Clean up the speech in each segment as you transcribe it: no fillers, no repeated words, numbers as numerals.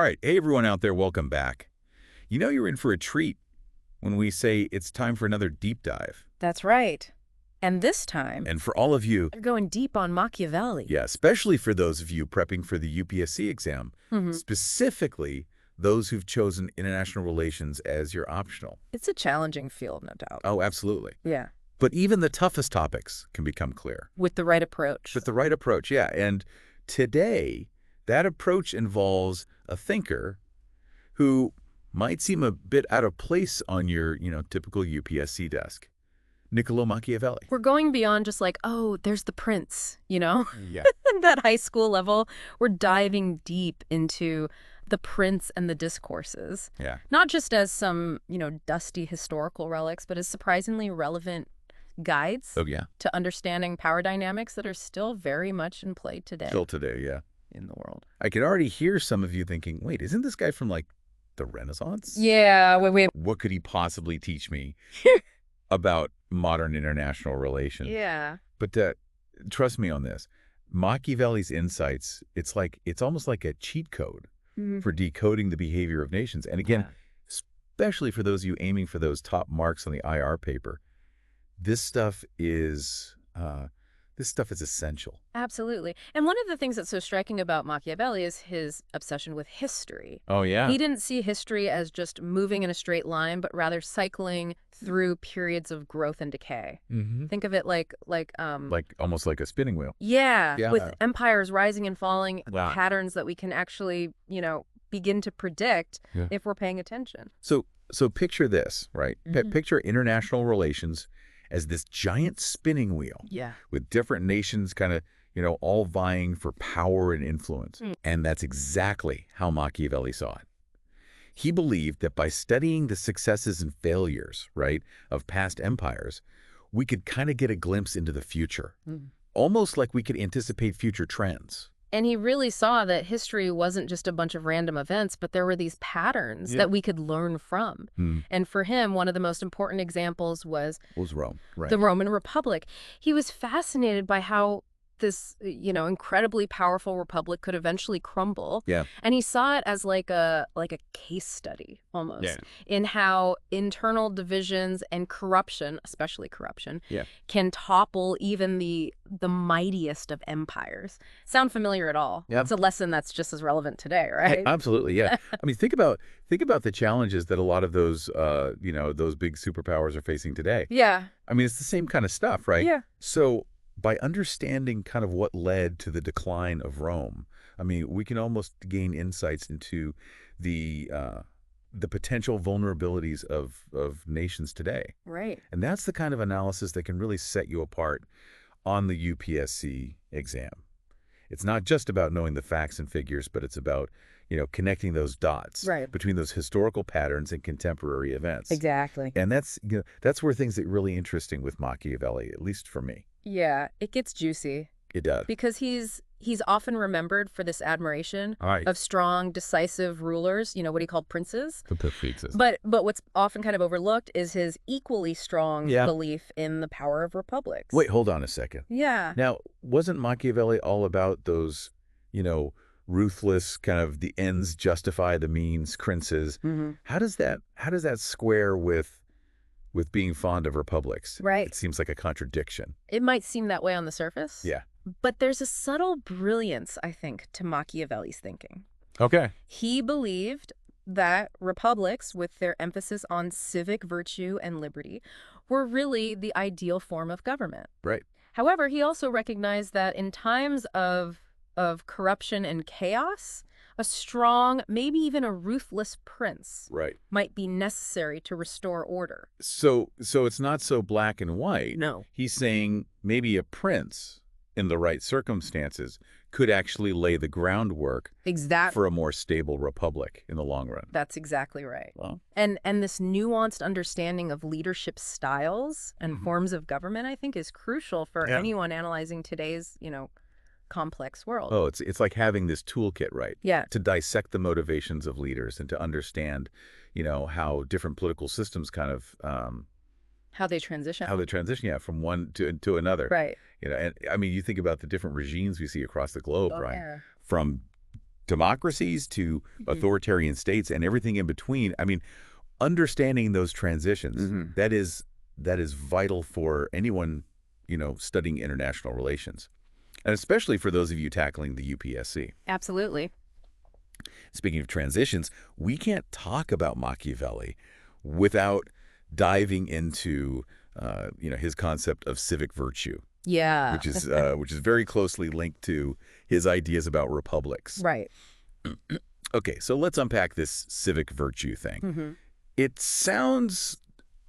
All right. Hey, everyone out there. Welcome back. You know you're in for a treat when we say it's time for another deep dive. That's right. And this time, And for all of you, we're going deep on Machiavelli. yeah, especially for those of you prepping for the UPSC exam, specifically those who've chosen international relations as your optional. It's a challenging field, no doubt. Oh, absolutely. Yeah. But even the toughest topics can become clear. With the right approach. With the right approach, yeah. And today, that approach involves a thinker who might seem a bit out of place on your, typical UPSC desk. Niccolo Machiavelli. We're going beyond just like, oh, there's the prince, Yeah. that high school level. We're diving deep into the prince and the discourses. Yeah. Not just as some, dusty historical relics, but as surprisingly relevant guides Oh, yeah. to understanding power dynamics that are still very much in play today Still today, yeah. in the world. I can already hear some of you thinking, wait, isn't this guy from, the Renaissance? Yeah, wait. What could he possibly teach me about modern international relations? Yeah. But trust me on this. Machiavelli's insights, it's almost like a cheat code for decoding the behavior of nations. And again, especially for those of you aiming for those top marks on the IR paper, this stuff is essential. Absolutely. And one of the things that's so striking about Machiavelli is his obsession with history. Oh, yeah. He didn't see history as just moving in a straight line, but rather cycling through periods of growth and decay. Think of it like almost like a spinning wheel. Yeah, with empires rising and falling, Wow. patterns that we can actually, begin to predict Yeah. if we're paying attention. So picture this, right? Picture international relations as this giant spinning wheel. Yeah. With different nations kind of, all vying for power and influence. And that's exactly how Machiavelli saw it. He believed that by studying the successes and failures, right, of past empires, we could kind of get a glimpse into the future. Almost like we could anticipate future trends. And he really saw that history wasn't just a bunch of random events, but there were these patterns that we could learn from. And for him, one of the most important examples was Rome, right? the Roman Republic. He was fascinated by how this, incredibly powerful republic could eventually crumble. Yeah. And he saw it as like a case study almost in how internal divisions and corruption, especially corruption, can topple even the mightiest of empires. Sound familiar at all? Yeah. It's a lesson that's just as relevant today, right? Absolutely, yeah. I mean, think about the challenges that a lot of those those big superpowers are facing today. Yeah. I mean, it's the same kind of stuff, right? Yeah. So by understanding kind of what led to the decline of Rome, I mean, we can almost gain insights into the potential vulnerabilities of nations today. Right. And that's the kind of analysis that can really set you apart on the UPSC exam. It's not just about knowing the facts and figures, but it's about, connecting those dots between those historical patterns and contemporary events. Exactly. And that's where things get really interesting with Machiavelli, at least for me. Yeah, it gets juicy. It does. Because he's often remembered for this admiration of strong, decisive rulers, what he called princes. But what's often kind of overlooked is his equally strong belief in the power of republics. Wait, hold on a second. Yeah. Now, wasn't Machiavelli all about those, ruthless kind of the ends justify the means princes? How does that square with being fond of republics? Right. It seems like a contradiction. It might seem that way on the surface. Yeah. But there's a subtle brilliance, I think, to Machiavelli's thinking. Okay. He believed that republics, with their emphasis on civic virtue and liberty, were really the ideal form of government. Right. However, he also recognized that in times of corruption and chaos, a strong, maybe even a ruthless prince might be necessary to restore order. So it's not so black and white. No. He's saying maybe a prince in the right circumstances could actually lay the groundwork for a more stable republic in the long run. That's exactly right. Well, and this nuanced understanding of leadership styles and forms of government, I think, is crucial for anyone analyzing today's, complex world. Oh, it's like having this toolkit, right? Yeah. To dissect the motivations of leaders and to understand, how different political systems kind of how they transition. From one to another. Right. And I mean, you think about the different regimes we see across the globe, right? Yeah. From democracies to authoritarian states and everything in between. I mean, understanding those transitions, that is vital for anyone, studying international relations. And especially for those of you tackling the UPSC. Absolutely. Speaking of transitions, we can't talk about Machiavelli without diving into, his concept of civic virtue. Yeah. Which is very closely linked to his ideas about republics. Right. Okay, so let's unpack this civic virtue thing. It sounds,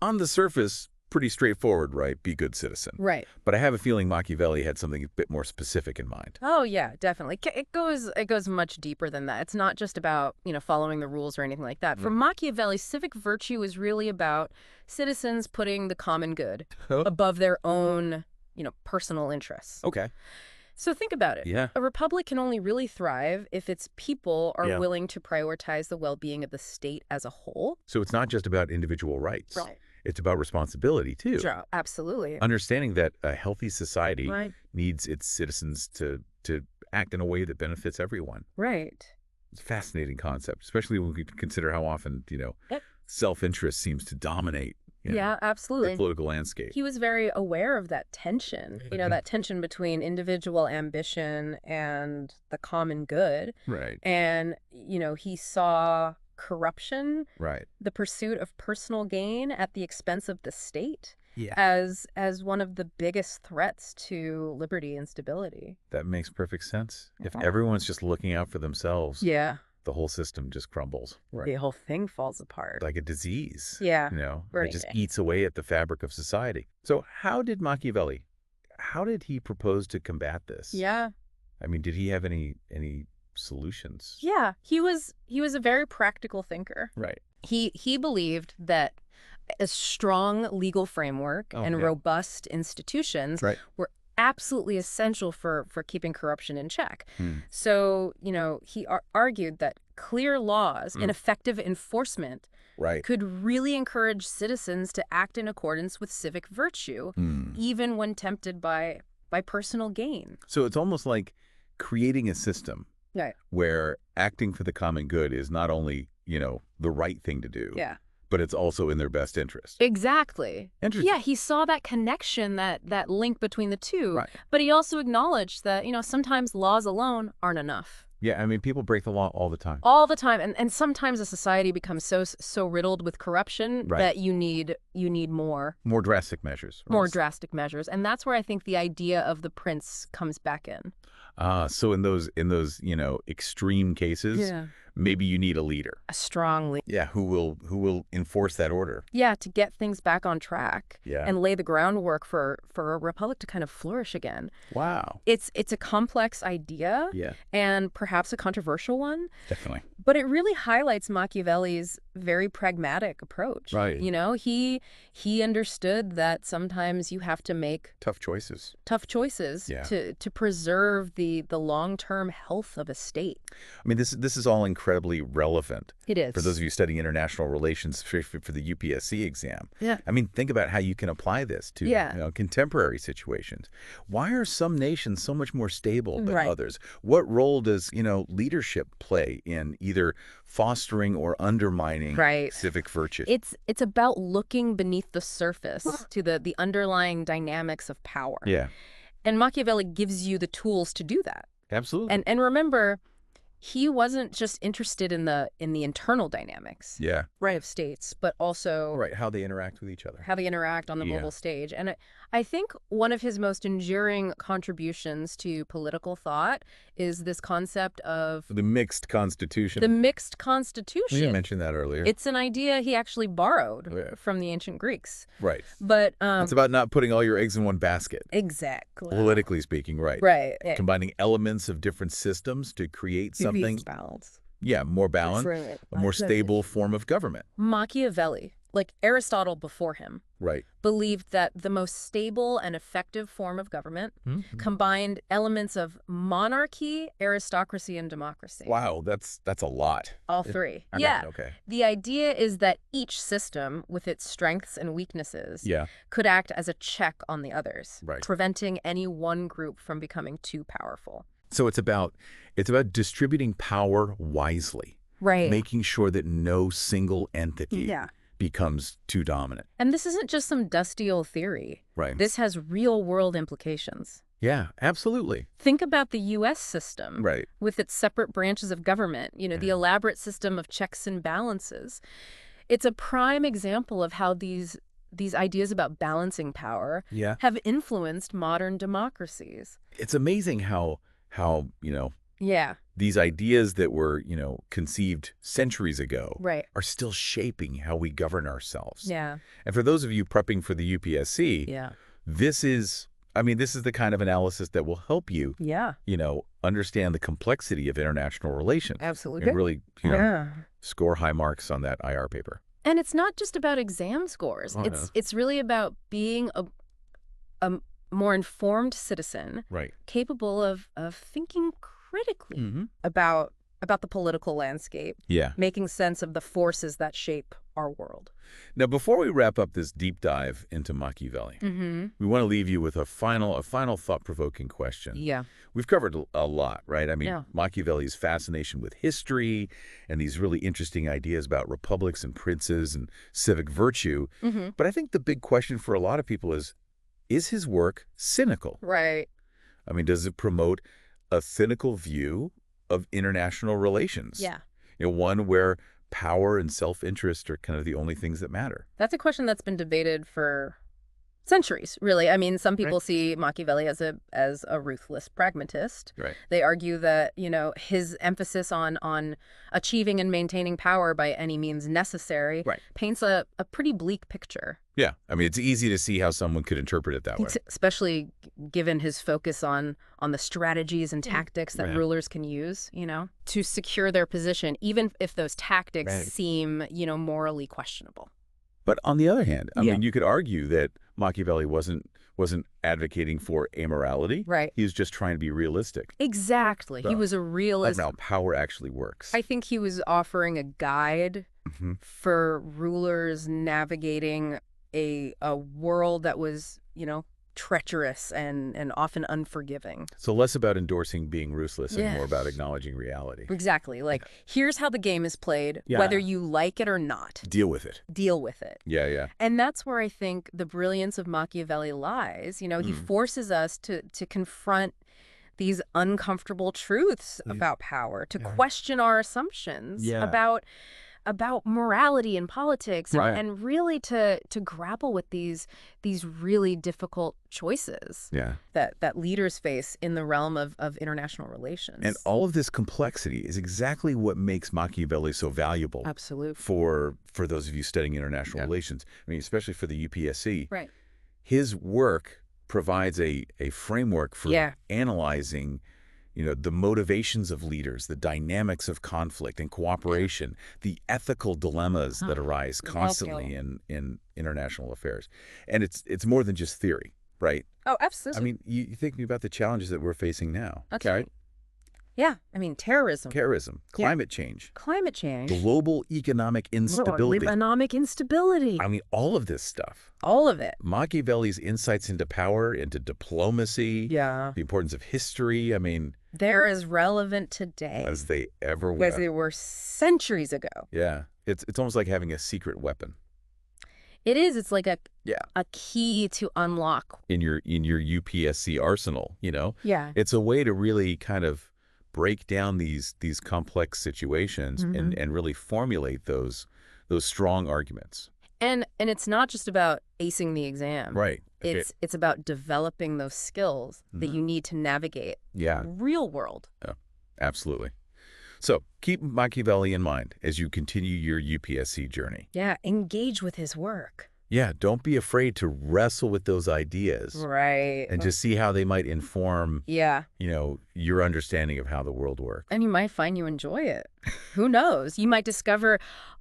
on the surface, pretty straightforward, right? Be a good citizen. Right. But I have a feeling Machiavelli had something a bit more specific in mind. Oh, yeah, definitely. It goes much deeper than that. It's not just about, following the rules or anything like that. For Machiavelli, civic virtue is really about citizens putting the common good above their own, personal interests. Okay. So think about it. Yeah. A republic can only really thrive if its people are willing to prioritize the well-being of the state as a whole. So it's not just about individual rights. Right. It's about responsibility, too. Sure, absolutely. Understanding that a healthy society needs its citizens to act in a way that benefits everyone. Right. It's a fascinating concept, especially when we consider how often, self-interest seems to dominate absolutely. the political landscape. He was very aware of that tension, that tension between individual ambition and the common good. Right. And, he saw corruption, right, the pursuit of personal gain at the expense of the state, yeah, as one of the biggest threats to liberty and stability. That makes perfect sense. If everyone's just looking out for themselves, the whole system just crumbles. Right. The whole thing falls apart. Like a disease. Yeah. It just eats away at the fabric of society. So how did he propose to combat this? Yeah. I mean, did he have any solutions? Yeah, he was a very practical thinker. Right. He believed that a strong legal framework and robust institutions were absolutely essential for keeping corruption in check. So, he argued that clear laws and effective enforcement could really encourage citizens to act in accordance with civic virtue, even when tempted by personal gain. So it's almost like creating a system where acting for the common good is not only, the right thing to do, but it's also in their best interest. Exactly. Interesting. Yeah, he saw that connection, that link between the two. Right. But he also acknowledged that, sometimes laws alone aren't enough. Yeah, I mean, people break the law all the time. All the time. And sometimes a society becomes so riddled with corruption that you need more. More drastic measures. More drastic measures. And that's where I think the idea of the prince comes back in. So in those extreme cases, maybe you need a leader. A strong leader. Yeah, who will enforce that order. Yeah, to get things back on track. Yeah. And lay the groundwork for a republic to kind of flourish again. Wow. It's a complex idea. Yeah. And perhaps a controversial one. Definitely. But it really highlights Machiavelli's very pragmatic approach. Right. He understood that sometimes you have to make tough choices to preserve the long-term health of a state. I mean, this is all incredibly relevant. It is. For those of you studying international relations for the UPSC exam. Yeah. I mean, think about how you can apply this to contemporary situations. Why are some nations so much more stable than others? What role does, leadership play in either fostering or undermining civic virtue? It's about looking beneath the surface to the underlying dynamics of power. Yeah. And Machiavelli gives you the tools to do that. Absolutely. And remember, he wasn't just interested in the internal dynamics of states, but also how they interact with each other. How they interact on the global stage. And I think one of his most enduring contributions to political thought is this concept of the mixed constitution. The mixed constitution. You mentioned that earlier. It's an idea he actually borrowed from the ancient Greeks. Right. But it's about not putting all your eggs in one basket. Exactly. Politically speaking, right. Right. Combining elements of different systems to create something balance. Yeah, more balanced, a more stable form of government. Machiavelli, like Aristotle before him, believed that the most stable and effective form of government combined elements of monarchy, aristocracy, and democracy. Wow, that's a lot. All three. Okay. The idea is that each system, with its strengths and weaknesses, could act as a check on the others, preventing any one group from becoming too powerful. So it's about distributing power wisely, Right. making sure that no single entity becomes too dominant. And this isn't just some dusty old theory. Right. This has real-world implications. Yeah, absolutely. Think about the U.S. system with its separate branches of government, the elaborate system of checks and balances. It's a prime example of how these ideas about balancing power have influenced modern democracies. It's amazing how these ideas that were, conceived centuries ago are still shaping how we govern ourselves. Yeah. And for those of you prepping for the UPSC, this is the kind of analysis that will help you, understand the complexity of international relations. Absolutely. And really, score high marks on that IR paper. And it's not just about exam scores. It's really about being a more informed citizen, capable of thinking critically about the political landscape, making sense of the forces that shape our world. Now, before we wrap up this deep dive into Machiavelli, we want to leave you with a final thought-provoking question. Yeah. We've covered a lot, right? I mean, Machiavelli's fascination with history and these really interesting ideas about republics and princes and civic virtue. But I think the big question for a lot of people is his work cynical? Right. I mean, does it promote a cynical view of international relations? Yeah. One where power and self-interest are kind of the only things that matter. That's a question that's been debated for centuries, really. I mean, some people see Machiavelli as a ruthless pragmatist. Right. They argue that, his emphasis on achieving and maintaining power by any means necessary paints a pretty bleak picture. Yeah. I mean, it's easy to see how someone could interpret it that way. Especially given his focus on the strategies and tactics that rulers can use, to secure their position, even if those tactics seem, morally questionable. But on the other hand, I mean, you could argue that Machiavelli wasn't advocating for amorality. Right. He was just trying to be realistic. Exactly. He was a realist. That's how power actually works. I think he was offering a guide for rulers navigating a world that was, treacherous and often unforgiving. So less about endorsing being ruthless and more about acknowledging reality. Exactly. Like, here's how the game is played, whether you like it or not. Deal with it. Deal with it. Yeah, yeah. And that's where I think the brilliance of Machiavelli lies. He forces us to confront these uncomfortable truths about power, to question our assumptions about morality and politics, and really to grapple with these really difficult choices that leaders face in the realm of international relations. And all of this complexity is exactly what makes Machiavelli so valuable. Absolutely. For those of you studying international relations. I mean, especially for the UPSC. Right. His work provides a framework for analyzing the motivations of leaders, the dynamics of conflict and cooperation, the ethical dilemmas that arise constantly in international affairs. And it's more than just theory, right? Oh, absolutely. I mean, you think about the challenges that we're facing now. That's right. Yeah, I mean, terrorism, climate change, global economic instability. I mean, all of this stuff. All of it. Machiavelli's insights into power, into diplomacy, the importance of history. I mean, they're as relevant today as they ever were. As they were centuries ago. Yeah, it's almost like having a secret weapon. It is. It's like a key to unlock in your UPSC arsenal. Yeah. It's a way to really kind of break down these complex situations and really formulate those strong arguments. And it's not just about acing the exam. Right. It's about developing those skills that you need to navigate real world. Yeah, absolutely. So keep Machiavelli in mind as you continue your UPSC journey. Yeah, engage with his work. Yeah, don't be afraid to wrestle with those ideas. Right. And just see how they might inform, your understanding of how the world works. And you might find you enjoy it. Who knows? You might discover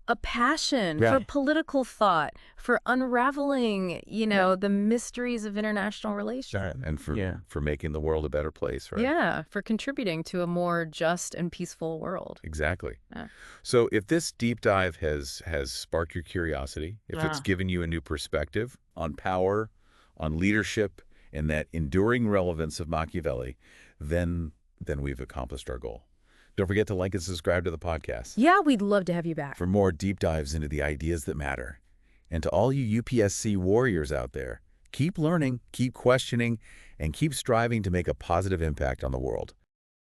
a passion for political thought, for unraveling, the mysteries of international relations. And for making the world a better place, right? Yeah, for contributing to a more just and peaceful world. Exactly. Yeah. So if this deep dive has sparked your curiosity, if it's given you a new perspective on power, on leadership, and that enduring relevance of Machiavelli, then then we've accomplished our goal. Don't forget to like and subscribe to the podcast. Yeah, we'd love to have you back. For more deep dives into the ideas that matter. And to all you UPSC warriors out there, keep learning, keep questioning, and keep striving to make a positive impact on the world.